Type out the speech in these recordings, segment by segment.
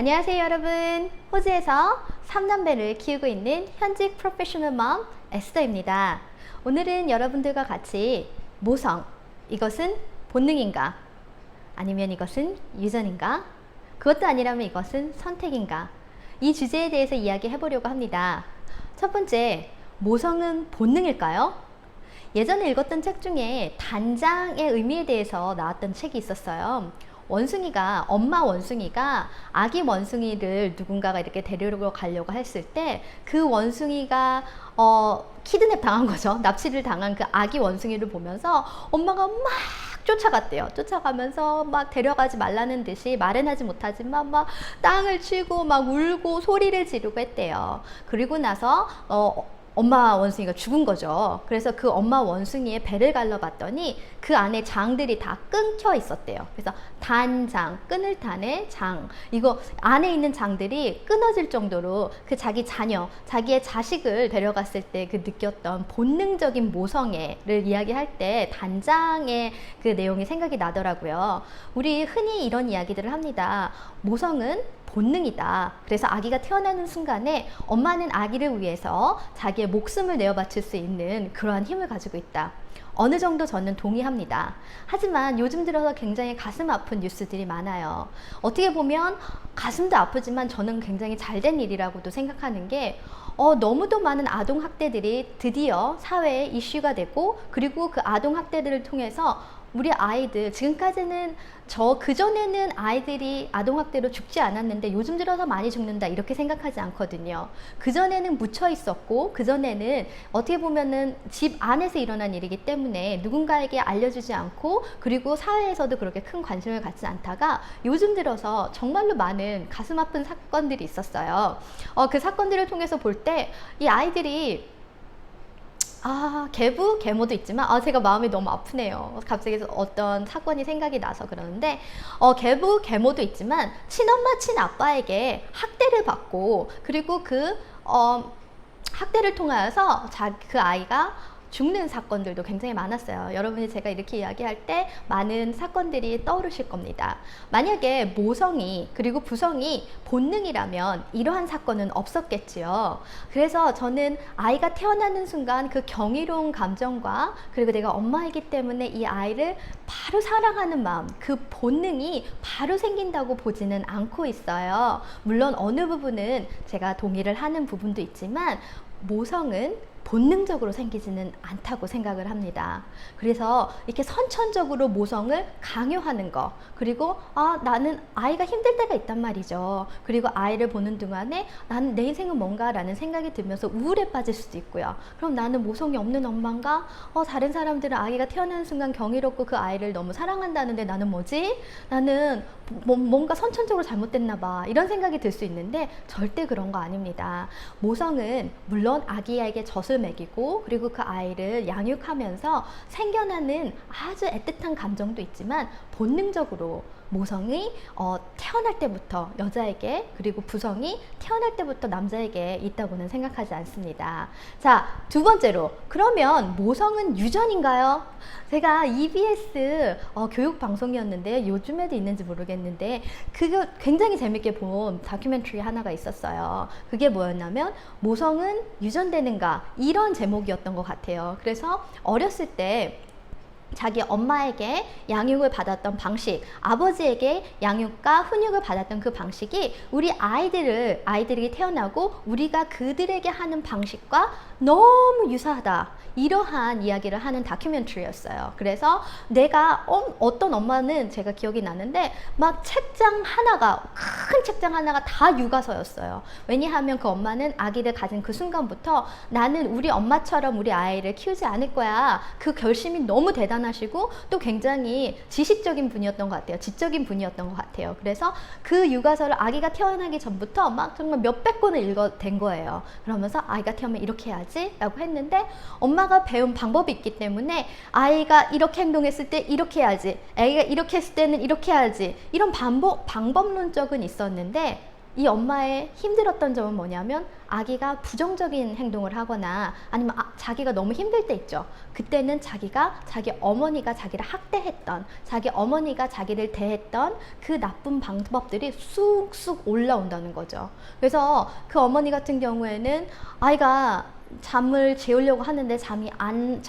안녕하세요 여러분. 호주에서 3남매를 키우고 있는 현직 프로페셔널 맘 에스더입니다. 오늘은 여러분들과 같이 모성, 이것은 본능인가? 아니면 이것은 유전인가? 그것도 아니라면 이것은 선택인가? 이 주제에 대해서 이야기해 보려고 합니다. 첫 번째, 모성은 본능일까요? 예전에 읽었던 책 중에 단장의 의미에 대해서 나왔던 책이 있었어요. 엄마 원숭이가 아기 원숭이를 누군가가 이렇게 데리러 가려고 했을 때 그 원숭이가 키드냅 당한 거죠. 납치를 당한 그 아기 원숭이를 보면서 엄마가 막 쫓아갔대요. 쫓아가면서 막 데려가지 말라는 듯이 말은 하지 못하지만 막 땅을 치고 막 울고 소리를 지르고 했대요. 그리고 나서 엄마 원숭이가 죽은 거죠. 그래서 그 엄마 원숭이의 배를 갈라봤더니 그 안에 장들이 다 끊겨 있었대요. 그래서 단장, 끊을 단의 장, 이거 안에 있는 장들이 끊어질 정도로 그 자기 자녀, 자기의 자식을 데려갔을 때 그 느꼈던 본능적인 모성애를 이야기할 때 단장의 그 내용이 생각이 나더라고요. 우리 흔히 이런 이야기들을 합니다. 모성은 본능이다. 그래서 아기가 태어나는 순간에 엄마는 아기를 위해서 자기의 목숨을 내어 바칠 수 있는 그러한 힘을 가지고 있다. 어느 정도 저는 동의합니다. 하지만 요즘 들어서 굉장히 가슴 아픈 뉴스들이 많아요. 어떻게 보면 가슴도 아프지만 저는 굉장히 잘된 일이라고도 생각하는 게 너무도 많은 아동학대들이 드디어 사회에 이슈가 되고, 그리고 그 아동학대들을 통해서 우리 아이들, 지금까지는 그전에는 아이들이 아동학대로 죽지 않았는데 요즘 들어서 많이 죽는다 이렇게 생각하지 않거든요. 그전에는 묻혀 있었고, 그전에는 어떻게 보면은 집 안에서 일어난 일이기 때문에 누군가에게 알려주지 않고, 그리고 사회에서도 그렇게 큰 관심을 갖지 않다가 요즘 들어서 정말로 많은 가슴 아픈 사건들이 있었어요. 그 사건들을 통해서 볼 때 이 아이들이 계부, 계모도 있지만, 제가 마음이 너무 아프네요. 갑자기 어떤 사건이 생각이 나서 그러는데, 계부, 계모도 있지만, 친엄마, 친아빠에게 학대를 받고, 그리고 학대를 통하여서 그 아이가 죽는 사건들도 굉장히 많았어요. 여러분이 제가 이렇게 이야기할 때 많은 사건들이 떠오르실 겁니다. 만약에 모성이 그리고 부성이 본능이라면 이러한 사건은 없었겠지요. 그래서 저는 아이가 태어나는 순간 그 경이로운 감정과, 그리고 내가 엄마이기 때문에 이 아이를 바로 사랑하는 마음, 그 본능이 바로 생긴다고 보지는 않고 있어요. 물론 어느 부분은 제가 동의를 하는 부분도 있지만 모성은 본능적으로 생기지는 않다고 생각을 합니다. 그래서 이렇게 선천적으로 모성을 강요하는 거, 그리고 나는 아이가 힘들 때가 있단 말이죠. 그리고 아이를 보는 동안에 나는 내 인생은 뭔가 라는 생각이 들면서 우울에 빠질 수도 있고요. 그럼 나는 모성이 없는 엄마인가? 다른 사람들은 아기가 태어나는 순간 경이롭고 그 아이를 너무 사랑한다는데 나는 뭐지? 나는 뭔가 선천적으로 잘못됐나 봐, 이런 생각이 들 수 있는데 절대 그런 거 아닙니다. 모성은 물론 아기에게 젖을 먹이고, 그리고 그 아이를 양육하면서 생겨나는 아주 애틋한 감정도 있지만, 본능적으로 모성이 태어날 때부터 여자에게, 그리고 부성이 태어날 때부터 남자에게 있다고는 생각하지 않습니다. 자, 두 번째로, 그러면 모성은 유전인가요? 제가 EBS 교육 방송이었는데 요즘에도 있는지 모르겠는데 그거 굉장히 재밌게 본 다큐멘터리 하나가 있었어요. 그게 뭐였냐면 모성은 유전되는가, 이런 제목이었던 것 같아요. 그래서 어렸을 때 자기 엄마에게 양육을 받았던 방식, 아버지에게 양육과 훈육을 받았던 그 방식이 우리 아이들이 태어나고 우리가 그들에게 하는 방식과 너무 유사하다, 이러한 이야기를 하는 다큐멘터리였어요. 그래서 내가 어떤 엄마는 제가 기억이 나는데 막 큰 책장 하나가 다 육아서였어요. 왜냐하면 그 엄마는 아기를 가진 그 순간부터 나는 우리 엄마처럼 우리 아이를 키우지 않을 거야, 그 결심이 너무 대단하시고 또 굉장히 지식적인 분이었던 것 같아요. 지적인 분이었던 것 같아요. 그래서 그 육아서를 아기가 태어나기 전부터 막 정말 몇백 권을 읽어댄 거예요. 그러면서 아이가 태어나면 이렇게 해야지 라고 했는데, 엄마가 배운 방법이 있기 때문에 아이가 이렇게 행동했을 때 이렇게 해야지, 아이가 이렇게 했을 때는 이렇게 해야지, 이런 방법론적은 있었는데 이 엄마의 힘들었던 점은 뭐냐면 아기가 부정적인 행동을 하거나 아니면 자기가 너무 힘들 때 있죠. 그때는 자기가 자기 어머니가 자기를 학대했던, 자기 어머니가 자기를 대했던 그 나쁜 방법들이 쑥쑥 올라온다는 거죠. 그래서 그 어머니 같은 경우에는 아이가 잠을 재우려고 하는데 잠을 안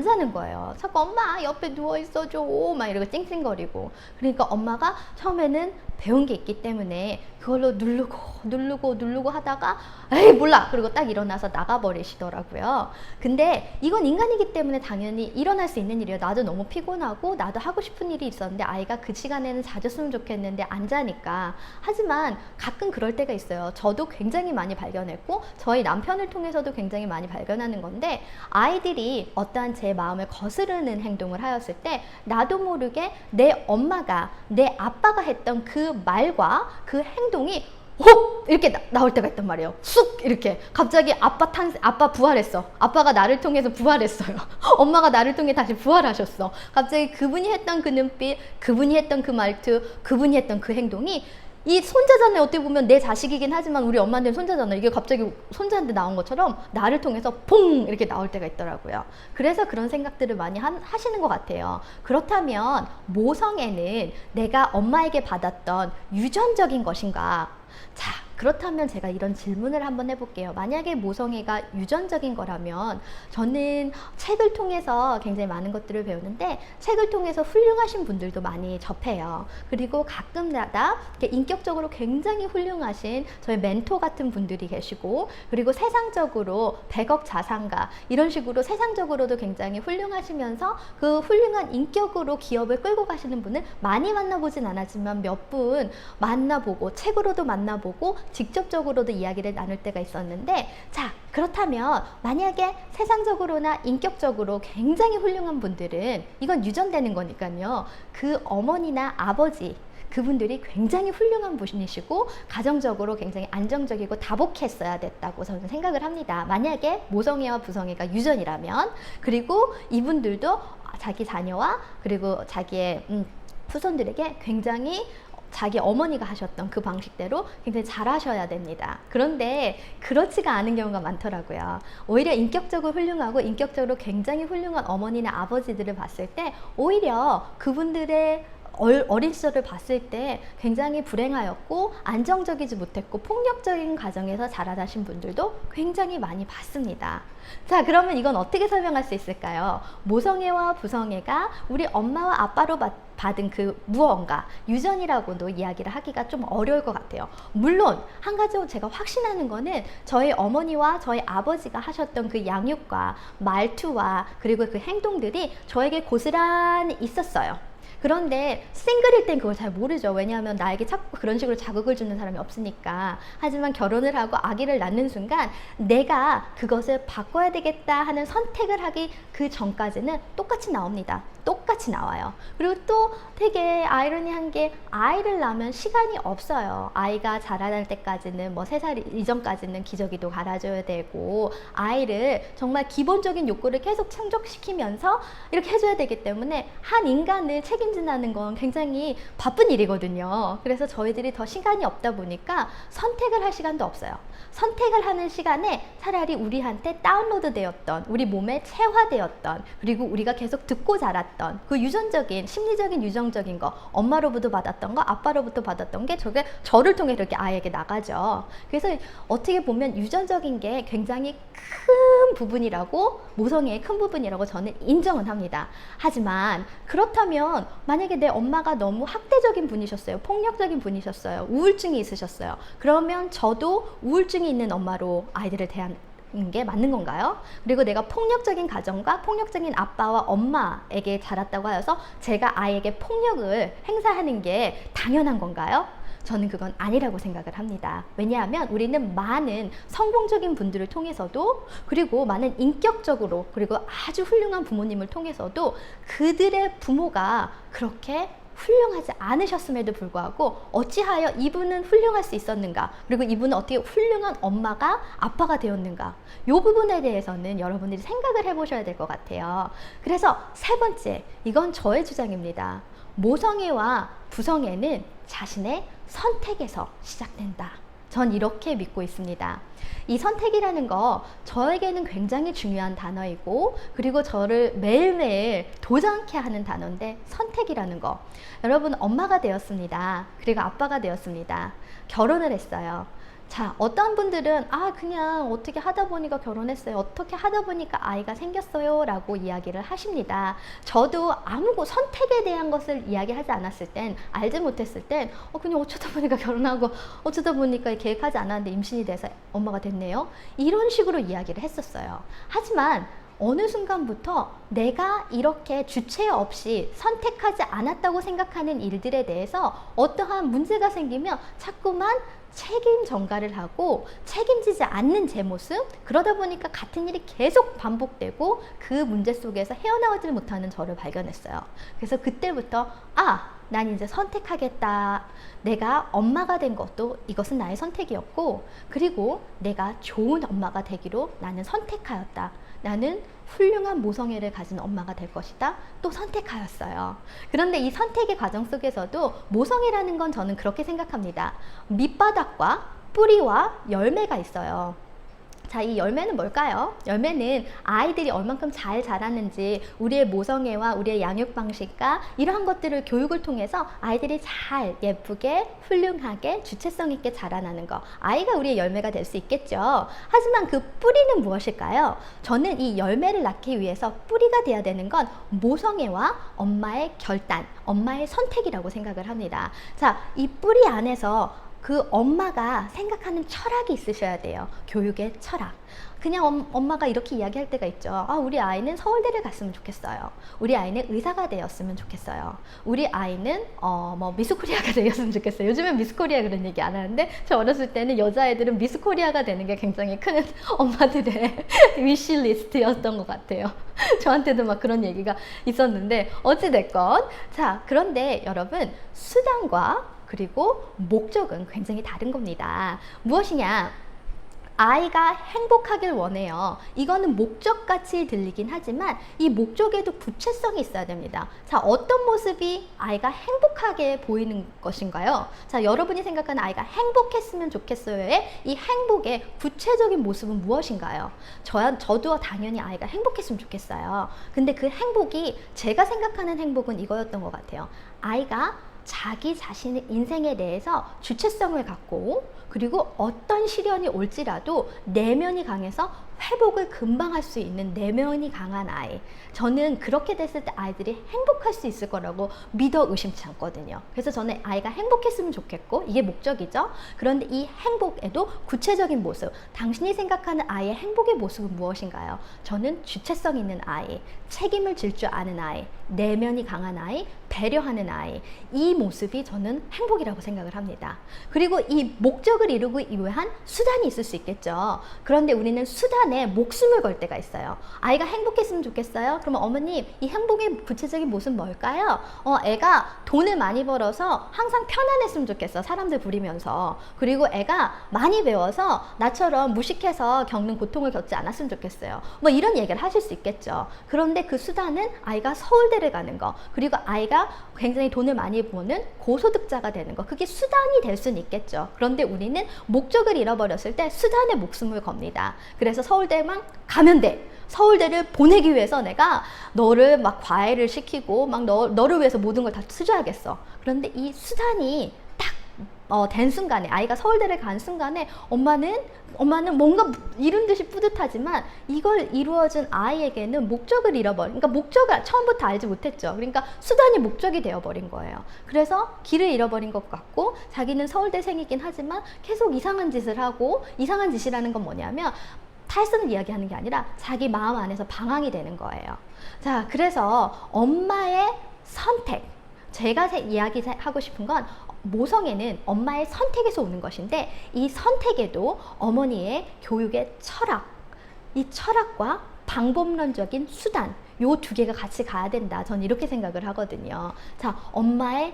자는 거예요. 자꾸 엄마 옆에 누워 있어줘 막 이러고 찡찡거리고. 그러니까 엄마가 처음에는 배운 게 있기 때문에 그걸로 누르고 하다가 에이 몰라 그리고 딱 일어나서 나가버리시더라고요. 근데 이건 인간이기 때문에 당연히 일어날 수 있는 일이에요. 나도 너무 피곤하고 나도 하고 싶은 일이 있었는데 아이가 그 시간에는 자줬으면 좋겠는데 안 자니까. 하지만 가끔 그럴 때가 있어요. 저도 굉장히 많이 발견했고 저희 남편을 통해서도 굉장히 많이 발견하는 건데, 아이들이 어떠한 제 마음을 거스르는 행동을 하였을 때 나도 모르게 내 엄마가 내 아빠가 했던 그 말과 그 행동이 혹 이렇게 나올 때가 있단 말이에요. 쑥 이렇게 갑자기 아빠 부활했어. 아빠가 나를 통해서 부활했어요. 엄마가 나를 통해 다시 부활하셨어. 갑자기 그분이 했던 그 눈빛, 그분이 했던 그 말투, 그분이 했던 그 행동이, 이 손자잖아요. 어떻게 보면 내 자식이긴 하지만 우리 엄마한테는 손자잖아요. 이게 갑자기 손자한테 나온 것처럼 나를 통해서 퐁 이렇게 나올 때가 있더라고요. 그래서 그런 생각들을 많이 하시는 것 같아요. 그렇다면 모성애는 내가 엄마에게 받았던 유전적인 것인가? 자, 그렇다면 제가 이런 질문을 한번 해볼게요. 만약에 모성애가 유전적인 거라면 저는 책을 통해서 굉장히 많은 것들을 배우는데 책을 통해서 훌륭하신 분들도 많이 접해요. 그리고 가끔가다 인격적으로 굉장히 훌륭하신 저의 멘토 같은 분들이 계시고, 그리고 세상적으로 100억 자산가 이런 식으로 세상적으로도 굉장히 훌륭하시면서 그 훌륭한 인격으로 기업을 끌고 가시는 분을 많이 만나보진 않았지만 몇 분 만나보고 책으로도 만나보고 직접적으로도 이야기를 나눌 때가 있었는데, 자 그렇다면 만약에 세상적으로나 인격적으로 굉장히 훌륭한 분들은 이건 유전되는 거니까요. 그 어머니나 아버지 그분들이 굉장히 훌륭한 분이시고 가정적으로 굉장히 안정적이고 다복했어야 됐다고 저는 생각을 합니다. 만약에 모성애와 부성애가 유전이라면. 그리고 이분들도 자기 자녀와 그리고 자기의 후손들에게 굉장히 자기 어머니가 하셨던 그 방식대로 굉장히 잘하셔야 됩니다. 그런데 그렇지가 않은 경우가 많더라고요. 오히려 인격적으로 훌륭하고 인격적으로 굉장히 훌륭한 어머니나 아버지들을 봤을 때 오히려 그분들의 어린 시절을 봤을 때 굉장히 불행하였고 안정적이지 못했고 폭력적인 가정에서 자라나신 분들도 굉장히 많이 봤습니다. 자, 그러면 이건 어떻게 설명할 수 있을까요? 모성애와 부성애가 우리 엄마와 아빠로 받은 그 무언가, 유전이라고도 이야기를 하기가 좀 어려울 것 같아요. 물론 한 가지 제가 확신하는 거는 저희 어머니와 저희 아버지가 하셨던 그 양육과 말투와 그리고 그 행동들이 저에게 고스란히 있었어요. 그런데 싱글일 땐 그걸 잘 모르죠. 왜냐하면 나에게 자꾸 그런 식으로 자극을 주는 사람이 없으니까. 하지만 결혼을 하고 아기를 낳는 순간 내가 그것을 바꿔야 되겠다 하는 선택을 하기 그 전까지는 똑같이 나옵니다. 똑같이 나와요. 그리고 또 되게 아이러니한 게 아이를 낳으면 시간이 없어요. 아이가 자라날 때까지는 뭐 3살 이전까지는 기저귀도 갈아줘야 되고 아이를 정말 기본적인 욕구를 계속 충족시키면서 이렇게 해줘야 되기 때문에 한 인간을 책임진다는 건 굉장히 바쁜 일이거든요. 그래서 저희들이 더 시간이 없다 보니까 선택을 할 시간도 없어요. 선택을 하는 시간에 차라리 우리한테 다운로드 되었던, 우리 몸에 체화되었던, 그리고 우리가 계속 듣고 자랐던 그 유전적인, 심리적인 유전적인 거, 엄마로부터 받았던 거, 아빠로부터 받았던 게 저게 저를 통해 이렇게 아이에게 나가죠. 그래서 어떻게 보면 유전적인 게 굉장히 큰 부분이라고, 모성애의 큰 부분이라고 저는 인정은 합니다. 하지만 그렇다면 만약에 내 엄마가 너무 학대적인 분이셨어요. 폭력적인 분이셨어요. 우울증이 있으셨어요. 그러면 저도 우울증이 있는 엄마로 아이들을 대하는 게 맞는 건가요? 그리고 내가 폭력적인 가정과 폭력적인 아빠와 엄마에게 자랐다고 하여서 제가 아이에게 폭력을 행사하는 게 당연한 건가요? 저는 그건 아니라고 생각을 합니다. 왜냐하면 우리는 많은 성공적인 분들을 통해서도, 그리고 많은 인격적으로, 그리고 아주 훌륭한 부모님을 통해서도 그들의 부모가 그렇게 훌륭하지 않으셨음에도 불구하고 어찌하여 이분은 훌륭할 수 있었는가, 그리고 이분은 어떻게 훌륭한 엄마가 아빠가 되었는가, 이 부분에 대해서는 여러분들이 생각을 해보셔야 될 것 같아요. 그래서 세 번째, 이건 저의 주장입니다. 모성애와 부성애는 자신의 선택에서 시작된다. 전 이렇게 믿고 있습니다. 이 선택이라는 거 저에게는 굉장히 중요한 단어이고, 그리고 저를 매일매일 도전케 하는 단어인데, 선택이라는 거. 여러분, 엄마가 되었습니다. 그리고 아빠가 되었습니다. 결혼을 했어요. 자, 어떤 분들은 그냥 어떻게 하다 보니까 결혼했어요, 어떻게 하다 보니까 아이가 생겼어요 라고 이야기를 하십니다. 저도 선택에 대한 것을 이야기하지 않았을 땐, 알지 못했을 땐 그냥 어쩌다 보니까 결혼하고 어쩌다 보니까 계획하지 않았는데 임신이 돼서 엄마가 됐네요, 이런 식으로 이야기를 했었어요. 하지만 어느 순간부터 내가 이렇게 주체 없이 선택하지 않았다고 생각하는 일들에 대해서 어떠한 문제가 생기면 자꾸만 책임 전가를 하고 책임지지 않는 제 모습, 그러다 보니까 같은 일이 계속 반복되고 그 문제 속에서 헤어나오지 못하는 저를 발견했어요. 그래서 그때부터 난 이제 선택하겠다. 내가 엄마가 된 것도 이것은 나의 선택이었고, 그리고 내가 좋은 엄마가 되기로 나는 선택하였다. 나는 훌륭한 모성애를 가진 엄마가 될 것이다. 또 선택하였어요. 그런데 이 선택의 과정 속에서도 모성애라는 건 저는 그렇게 생각합니다. 밑바닥과 뿌리와 열매가 있어요. 자, 이 열매는 뭘까요? 열매는 아이들이 얼만큼 잘 자라는지, 우리의 모성애와 우리의 양육 방식과 이러한 것들을 교육을 통해서 아이들이 잘 예쁘게 훌륭하게 주체성 있게 자라나는 거, 아이가 우리의 열매가 될 수 있겠죠. 하지만 그 뿌리는 무엇일까요? 저는 이 열매를 낳기 위해서 뿌리가 돼야 되는 건 모성애와 엄마의 결단, 엄마의 선택이라고 생각을 합니다. 자, 이 뿌리 안에서 그 엄마가 생각하는 철학이 있으셔야 돼요. 교육의 철학. 그냥 엄마가 이렇게 이야기할 때가 있죠. 우리 아이는 서울대를 갔으면 좋겠어요. 우리 아이는 의사가 되었으면 좋겠어요. 우리 아이는 미스코리아가 되었으면 좋겠어요. 요즘엔 미스코리아 그런 얘기 안 하는데, 저 어렸을 때는 여자애들은 미스코리아가 되는 게 굉장히 큰 엄마들의 위시리스트였던 것 같아요. 저한테도 막 그런 얘기가 있었는데, 어찌됐건. 자, 그런데 여러분, 수단과 그리고 목적은 굉장히 다른 겁니다. 무엇이냐? 아이가 행복하길 원해요. 이거는 목적같이 들리긴 하지만 이 목적에도 구체성이 있어야 됩니다. 자, 어떤 모습이 아이가 행복하게 보이는 것인가요? 자, 여러분이 생각하는 아이가 행복했으면 좋겠어요의 이 행복의 구체적인 모습은 무엇인가요? 저도 당연히 아이가 행복했으면 좋겠어요. 근데 그 행복이, 제가 생각하는 행복은 이거였던 것 같아요. 아이가 자기 자신의 인생에 대해서 주체성을 갖고, 그리고 어떤 시련이 올지라도 내면이 강해서 회복을 금방 할 수 있는 내면이 강한 아이. 저는 그렇게 됐을 때 아이들이 행복할 수 있을 거라고 믿어 의심치 않거든요. 그래서 저는 아이가 행복했으면 좋겠고, 이게 목적이죠. 그런데 이 행복에도 구체적인 모습, 당신이 생각하는 아이의 행복의 모습은 무엇인가요? 저는 주체성 있는 아이, 책임을 질 줄 아는 아이, 내면이 강한 아이, 배려하는 아이, 이 모습이 저는 행복이라고 생각을 합니다. 그리고 이 목적을 이루기 위한 수단이 있을 수 있겠죠. 그런데 우리는 수단에 목숨을 걸 때가 있어요. 아이가 행복했으면 좋겠어요? 그러면 어머님, 이 행복의 구체적인 모습은 뭘까요? 애가 돈을 많이 벌어서 항상 편안했으면 좋겠어, 사람들 부리면서. 그리고 애가 많이 배워서 나처럼 무식해서 겪는 고통을 겪지 않았으면 좋겠어요. 뭐 이런 얘기를 하실 수 있겠죠. 그런데 그 수단은 아이가 서울대를 가는 거, 그리고 아이가 굉장히 돈을 많이 버는 고소득자가 되는 거, 그게 수단이 될 수는 있겠죠. 그런데 우리는 목적을 잃어버렸을 때 수단에 목숨을 겁니다. 그래서 서울대만 가면 돼. 서울대를 보내기 위해서 내가 너를 막 과외를 시키고 막 너를 위해서 모든 걸 다 투자하겠어. 그런데 이 수단이 된 순간에, 아이가 서울대를 간 순간에 엄마는 뭔가 이룬 듯이 뿌듯하지만, 이걸 이루어준 아이에게는 목적을 잃어버린, 그러니까 목적을 처음부터 알지 못했죠. 그러니까 수단이 목적이 되어버린 거예요. 그래서 길을 잃어버린 것 같고, 자기는 서울대생이긴 하지만 계속 이상한 짓을 하고, 이상한 짓이라는 건 뭐냐면 탈선을 이야기하는 게 아니라 자기 마음 안에서 방황이 되는 거예요. 자, 그래서 엄마의 선택, 제가 이야기하고 싶은 건, 모성애는 엄마의 선택에서 오는 것인데, 이 선택에도 어머니의 교육의 철학, 이 철학과 방법론적인 수단, 요 두 개가 같이 가야 된다. 전 이렇게 생각을 하거든요. 자, 엄마의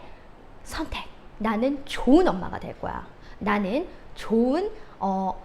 선택, 나는 좋은 엄마가 될 거야. 나는 좋은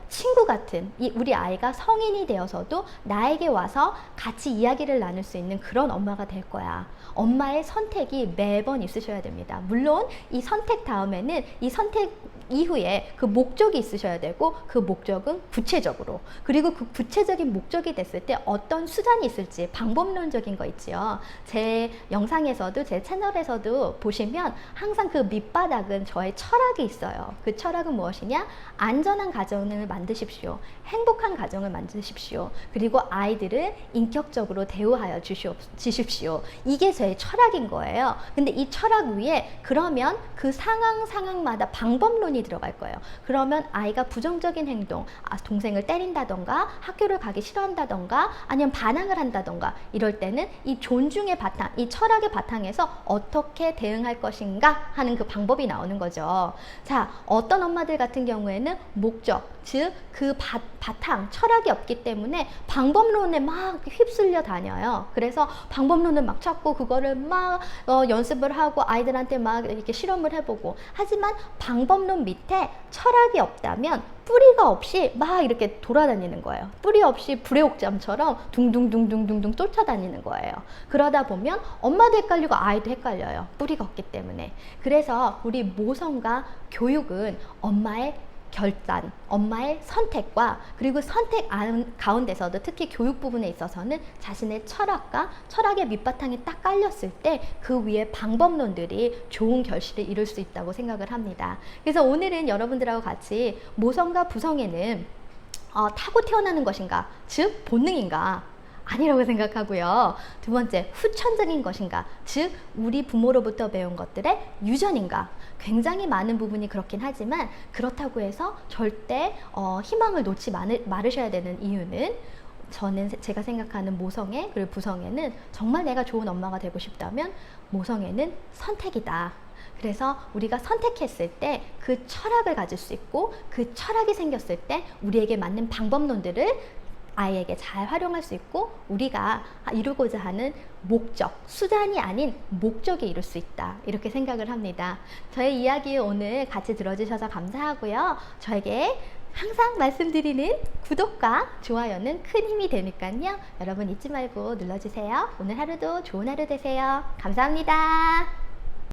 친구 같은 우리 아이가 성인이 되어서도 나에게 와서 같이 이야기를 나눌 수 있는 그런 엄마가 될 거야. 엄마의 선택이 매번 있으셔야 됩니다. 물론 이 선택 다음에는 이 선택 이후에 그 목적이 있으셔야 되고 그 목적은 구체적으로, 그리고 그 구체적인 목적이 됐을 때 어떤 수단이 있을지 방법론적인 거 있지요. 제 영상에서도 제 채널에서도 보시면 항상 그 밑바닥은 저의 철학이 있어요. 그 철학은 무엇이냐? 안전한 가정을 만드십시오. 행복한 가정을 만드십시오. 그리고 아이들을 인격적으로 대우하여 주십시오. 이게 제 철학인 거예요. 근데 이 철학 위에 그러면 그 상황마다 방법론이 들어갈 거예요. 그러면 아이가 부정적인 행동, 동생을 때린다던가 학교를 가기 싫어한다던가 아니면 반항을 한다던가 이럴 때는 이 존중의 바탕, 이 철학의 바탕에서 어떻게 대응할 것인가 하는 그 방법이 나오는 거죠. 자, 어떤 엄마들 같은 경우에는 목적, 즉 그 바탕, 철학이 없기 때문에 방법론에 막 휩쓸려 다녀요. 그래서 방법론을 막 찾고 그거를 막 연습을 하고 아이들한테 막 이렇게 실험을 해보고, 하지만 방법론 밑에 철학이 없다면 뿌리가 없이 막 이렇게 돌아다니는 거예요. 뿌리 없이 불의 옥잠처럼 둥둥둥둥둥둥 쫓아다니는 거예요. 그러다 보면 엄마도 헷갈리고 아이도 헷갈려요. 뿌리가 없기 때문에. 그래서 우리 모성과 교육은 엄마의 결단, 엄마의 선택과, 그리고 선택 가운데서도 특히 교육 부분에 있어서는 자신의 철학과 철학의 밑바탕이 딱 깔렸을 때 그 위에 방법론들이 좋은 결실을 이룰 수 있다고 생각을 합니다. 그래서 오늘은 여러분들하고 같이 모성과 부성에는 타고 태어나는 것인가, 즉 본능인가, 아니라고 생각하고요. 두 번째, 후천적인 것인가, 즉 우리 부모로부터 배운 것들의 유전인가. 굉장히 많은 부분이 그렇긴 하지만 그렇다고 해서 절대 희망을 놓지 말으셔야 되는 이유는, 제가 생각하는 모성애 그리고 부성애는 정말 내가 좋은 엄마가 되고 싶다면 모성애는 선택이다. 그래서 우리가 선택했을 때 그 철학을 가질 수 있고, 그 철학이 생겼을 때 우리에게 맞는 방법론들을 아이에게 잘 활용할 수 있고, 우리가 이루고자 하는 목적, 수단이 아닌 목적에 이룰 수 있다, 이렇게 생각을 합니다. 저의 이야기 오늘 같이 들어주셔서 감사하고요. 저에게 항상 말씀드리는 구독과 좋아요는 큰 힘이 되니까요. 여러분 잊지 말고 눌러주세요. 오늘 하루도 좋은 하루 되세요. 감사합니다.